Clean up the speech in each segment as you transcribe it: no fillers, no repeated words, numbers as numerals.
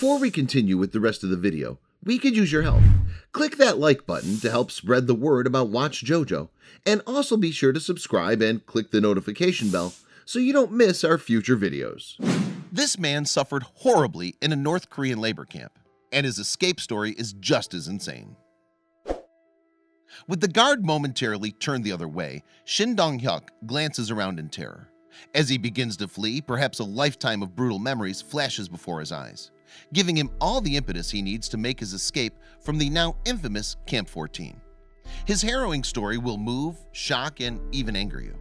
Before we continue with the rest of the video, we could use your help. Click that like button to help spread the word about watchJojo, and also be sure to subscribe and click the notification bell so you don't miss our future videos. This man suffered horribly in a North Korean labor camp, and his escape story is just as insane. With the guard momentarily turned the other way, Shin Dong-hyuk glances around in terror. As he begins to flee, perhaps a lifetime of brutal memories flashes before his eyes, giving him all the impetus he needs to make his escape from the now infamous Camp 14. His harrowing story will move, shock, and even anger you.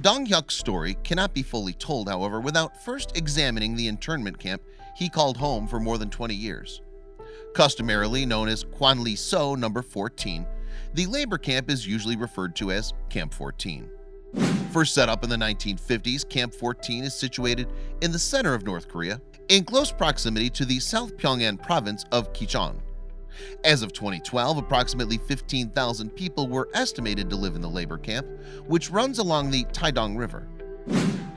Dong-hyuk's story cannot be fully told, however, without first examining the internment camp he called home for more than 20 years. Customarily known as Kwanli-so No. 14, the labor camp is usually referred to as Camp 14. First set up in the 1950s, Camp 14 is situated in the center of North Korea, in close proximity to the South Pyongan province of Kicheon. As of 2012, approximately 15,000 people were estimated to live in the labor camp, which runs along the Taedong River.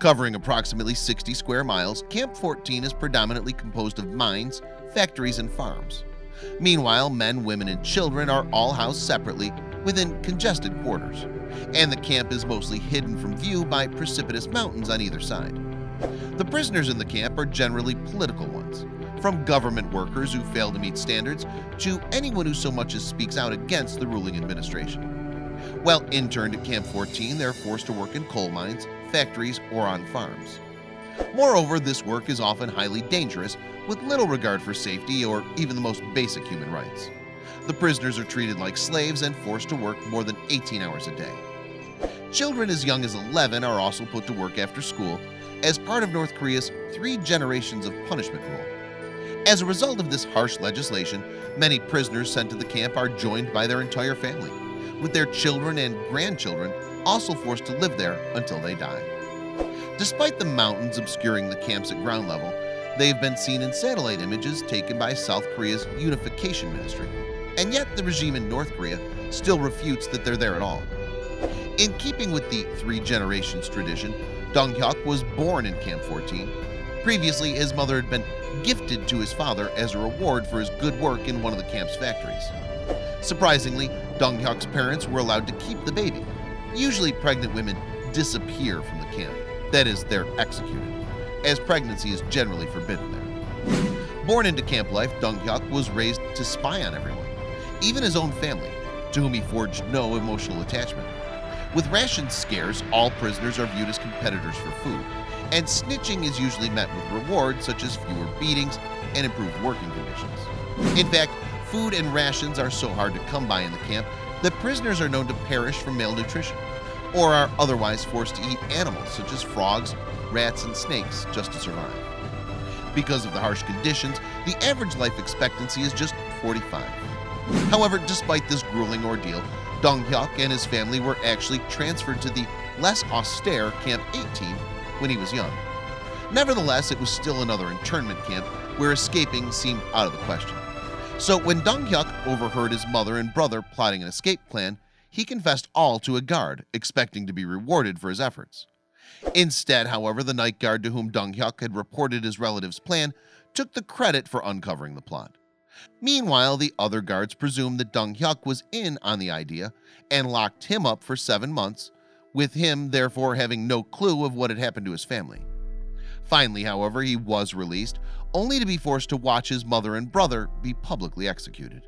Covering approximately 60 square miles, Camp 14 is predominantly composed of mines, factories, and farms. Meanwhile, men, women, and children are all housed separately within congested quarters, and the camp is mostly hidden from view by precipitous mountains on either side. The prisoners in the camp are generally political ones, from government workers who fail to meet standards to anyone who so much as speaks out against the ruling administration. While interned at Camp 14, they're forced to work in coal mines, factories, or on farms. Moreover, this work is often highly dangerous, with little regard for safety or even the most basic human rights. The prisoners are treated like slaves and forced to work more than 18 hours a day. Children as young as 11 are also put to work after school as part of North Korea's 3 generations of punishment rule. As a result of this harsh legislation, many prisoners sent to the camp are joined by their entire family, with their children and grandchildren also forced to live there until they die. Despite the mountains obscuring the camps at ground level, they have been seen in satellite images taken by South Korea's Unification Ministry, and yet the regime in North Korea still refutes that they're there at all. In keeping with the 3 generations tradition, Dong-hyuk was born in Camp 14. Previously, his mother had been gifted to his father as a reward for his good work in one of the camp's factories. Surprisingly, Dong-hyuk's parents were allowed to keep the baby. Usually, pregnant women disappear from the camp, that is, they're executed, as pregnancy is generally forbidden there. Born into camp life, Dong-hyuk was raised to spy on everyone, even his own family, to whom he forged no emotional attachment. With rations scarce, all prisoners are viewed as competitors for food, and snitching is usually met with rewards such as fewer beatings and improved working conditions. In fact, food and rations are so hard to come by in the camp that prisoners are known to perish from malnutrition, or are otherwise forced to eat animals such as frogs, rats, and snakes just to survive. Because of the harsh conditions, the average life expectancy is just 45. However, despite this grueling ordeal, Dong-hyuk and his family were actually transferred to the less austere Camp 18 when he was young. Nevertheless, it was still another internment camp where escaping seemed out of the question. So when Dong-hyuk overheard his mother and brother plotting an escape plan, he confessed all to a guard, expecting to be rewarded for his efforts. Instead, however, the night guard to whom Dong-hyuk had reported his relative's plan took the credit for uncovering the plot. Meanwhile, the other guards presumed that Dong-hyuk was in on the idea and locked him up for 7 months, with him therefore having no clue of what had happened to his family. Finally, however, he was released, only to be forced to watch his mother and brother be publicly executed.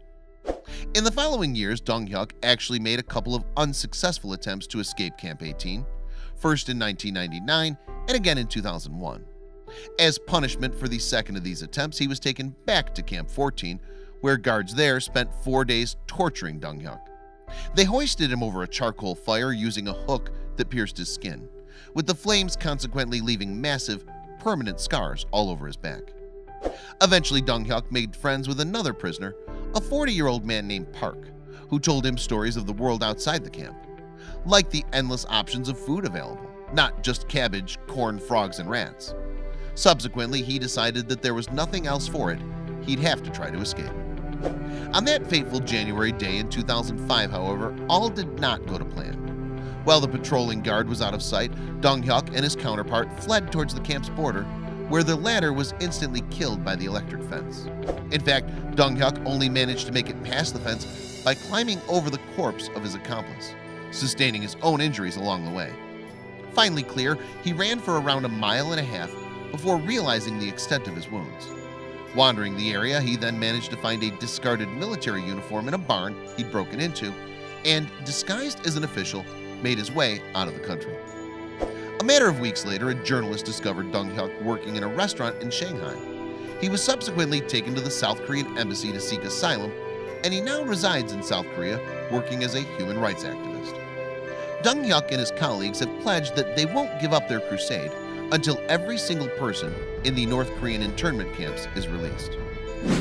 In the following years, Dong-hyuk actually made a couple of unsuccessful attempts to escape Camp 18, first in 1999 and again in 2001. As punishment for the second of these attempts, he was taken back to Camp 14, where guards there spent 4 days torturing Dong-hyuk. They hoisted him over a charcoal fire using a hook that pierced his skin, with the flames consequently leaving massive, permanent scars all over his back. Eventually, Dong-hyuk made friends with another prisoner, a 40-year-old man named Park, who told him stories of the world outside the camp, like the endless options of food available, not just cabbage, corn, frogs, and rats. Subsequently, he decided that there was nothing else for it. He'd have to try to escape. On that fateful January day in 2005, however, all did not go to plan. While the patrolling guard was out of sight, Dong-hyuk and his counterpart fled towards the camp's border, where the latter was instantly killed by the electric fence. In fact, Dong-hyuk only managed to make it past the fence by climbing over the corpse of his accomplice, sustaining his own injuries along the way. Finally clear, he ran for around 1.5 miles before realizing the extent of his wounds. Wandering the area, he then managed to find a discarded military uniform in a barn he'd broken into, and, disguised as an official, made his way out of the country. A matter of weeks later, a journalist discovered Dong-hyuk working in a restaurant in Shanghai. He was subsequently taken to the South Korean embassy to seek asylum, and he now resides in South Korea working as a human rights activist. Dong-hyuk and his colleagues have pledged that they won't give up their crusade until every single person in the North Korean internment camps is released.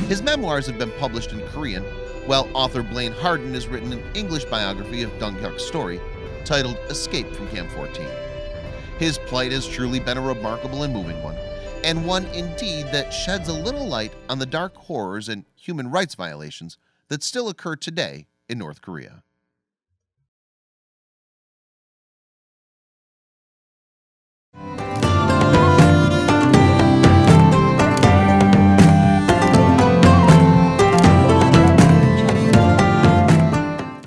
His memoirs have been published in Korean, while author Blaine Harden has written an English biography of Dong-hyuk's story titled Escape from Camp 14. His plight has truly been a remarkable and moving one, and one indeed that sheds a little light on the dark horrors and human rights violations that still occur today in North Korea.